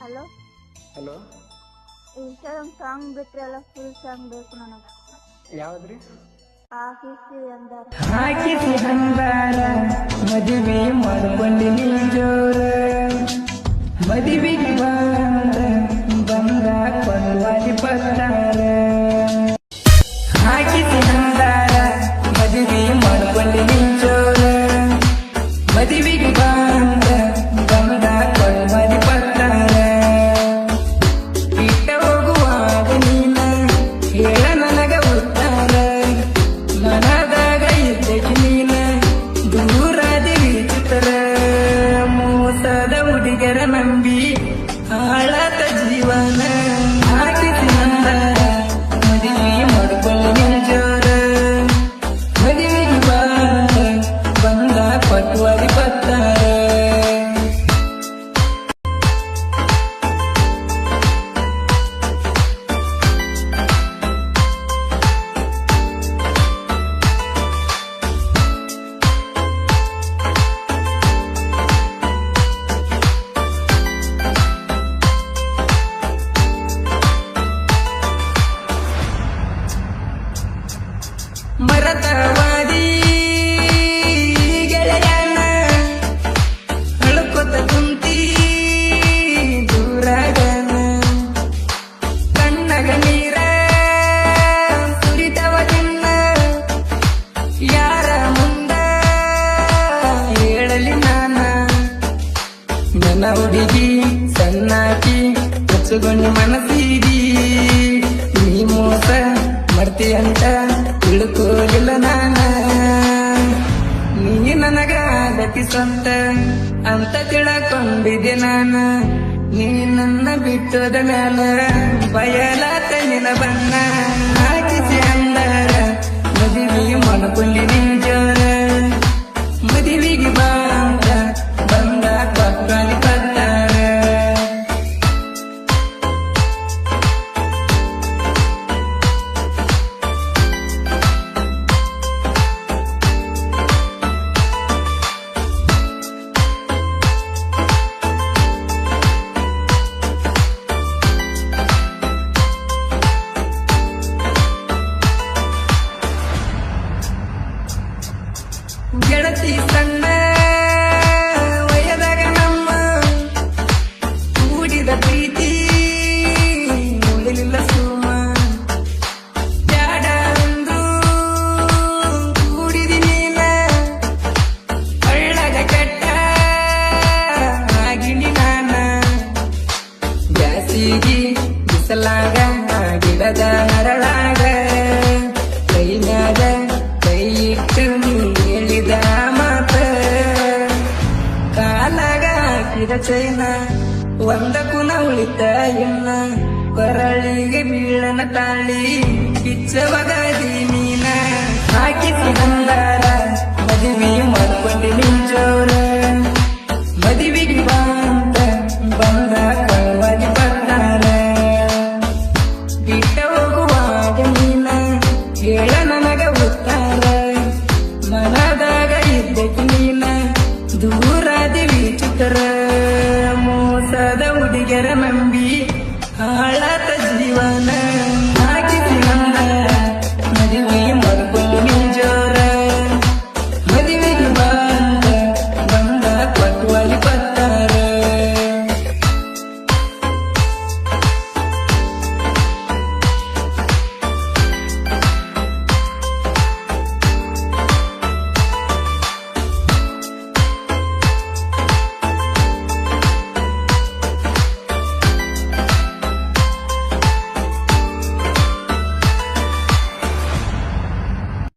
Hello hello, Instagram song ಬಿಟ್ರಲ್ಲ full song ಬೇಕು ನನಗೆ. ಯಾವ್ದ್ರಿ? ಆಫೀಸಿ ಅಂದಾರ ಹಾಕಿಸಿ ಹಂಗಾರ ಮದುವೆ ಮಾಡ್ಕೊಂಡಿನಿ ಜೋರ, ಮದುವೆಗೆ ಬಂದ ಬಂದ ಕೊಡುವಾದಿ ಪತ್ತಾರ. ಹಾಕಿಸಿ ಹಂಗಾರ ಮದುವೆ ಮಾಡ್ಕೊಂಡಿನಿ ಜೋರ, ಮದುವೆಗೆ ಬಂದ ಬಂದ ಕೊಡುವಾದಿ ಪತ್ತಾರ. ಇಟ್ಟ ಹೋಗುವಾಗ ನೀನ ಹೇಳ ನನಗ ಉತ್ತಾರ, ಮನದಾಗ ಇದ್ದಕ್ಕೆ ನೀನ ದೂರಾದಿ ವಿಚಿತ್ರ. ಮೋಸದ ಹುಡುಗರ ನಂಬಿ ಹಾಳಾದ ಜೀವನ. ಹಾಕಿಸಿ ನಂದಾರ ಮದುವೆ ಮಾಡ್ಕೊಳ್ಳಿ ಜೋರ, ಮದುವೆಗೆ ಬಂದ ಪಟ್ವಾದಿ ಪತ್ತಾರ. ಮರತವಾದಿ ಗೆಳೆಯನ ಅಳ್ಕೊತ ಕುಂತಿ ದೂರಾಗನ, ಕಣ್ಣಗ ನೀರ ಸುರಿತವ ಚಿನ್ನ. ಯಾರ ಮುಂದ ಹೇಳಲಿ ನಾನ, ನನ್ನ ಹುಡುಗಿ ಸಣ್ಣಾಕಿ ಹಚ್ಚುಗೊಂಡು ಮನಸ್ಸಿದಿ. ನೀ ಮೋಸ ಮಾಡ್ತಿ ಅಂತ ತಿಳ್ಕೋಲಿಲ್ಲ ನಾನ, ನೀ ನನಗ ಗತಿ ಸ್ವಂತ ಅಂತ ತಿಳ್ಕೊಂಡಿದ್ದೆ ನಾನ. ನೀ ನನ್ನ ಬಿಟ್ಟದ ಮ್ಯಾಲ ಬಯಲಾತ ನಿನ ಬಣ್ಣ. ಹಾಕಿಸಿ ಅಂದಾರ ಮದುವೆ ಮಾಡ್ಕೊಂಡಿನಿ ಜೋರ, ಮದುವೆಗೆ ಬಂದ ಬಂದ ಪಕ್ಕಾಲಿ ಪತ್ತಾರ. ಗೆಳತಿ ಸಣ್ಣ ವಯದಾಗ ನಮ್ಮ ಕೂಡಿದ ಪ್ರೀತಿ ಉಳಿಲಿಲ್ಲ ಸುಮ. ಬ್ಯಾಡ ಅಂದ್ರು ಕೂಡಿದಿ ನೀನ, ಒಳ್ಳಗ ಕೆಟ್ಟ ಆಗಿನಿ ನಾನ. ಬ್ಯಾಸಿಗಿ ಬಿಸಲಾಗ ಗಿಡದ ಹರಳಾಗ ಕೈ ಮ್ಯಾಗ ಕೈ ಇಟ್ಟು ಹೇಳಿದ ಮಾತ. ಕಾಲಾಗ ಹಾಕಿದ ಚೈನ ಒಂದ ಕುನ ಉಳಿತ ಇನ್ನ, ಕೊರಳಿಗೆ ಬೀಳನ ತಾಳಿ ಬಿಚ್ಚವಗಾದಿ ನೀನ. ಹಾಕಿಸಿ ಬಂದಾರ ಮದುವೆ ಮಾಡ್ಕೊಂಡಿನಿ ಜೋರ, ಮದುವೆಗೆ ಬಂದ ಕಳವಾಗಿ ಬರ್ತಾರ. ಬಿಟ್ಟ ಹೋಗುವಾಗ ನೀನ ಹೇಳ ನನಗ ಉತ್ತಾರ, ಮನದಾಗ ಇದ್ದಕ್ಕೆ ನೀನ ದೂರಾದಿ ವಿಚಿತ್ರ. ಮೋಸದ ಹುಡುಗರ ನಂಬಿ ಹಾಳಾದ ಜೀವನ.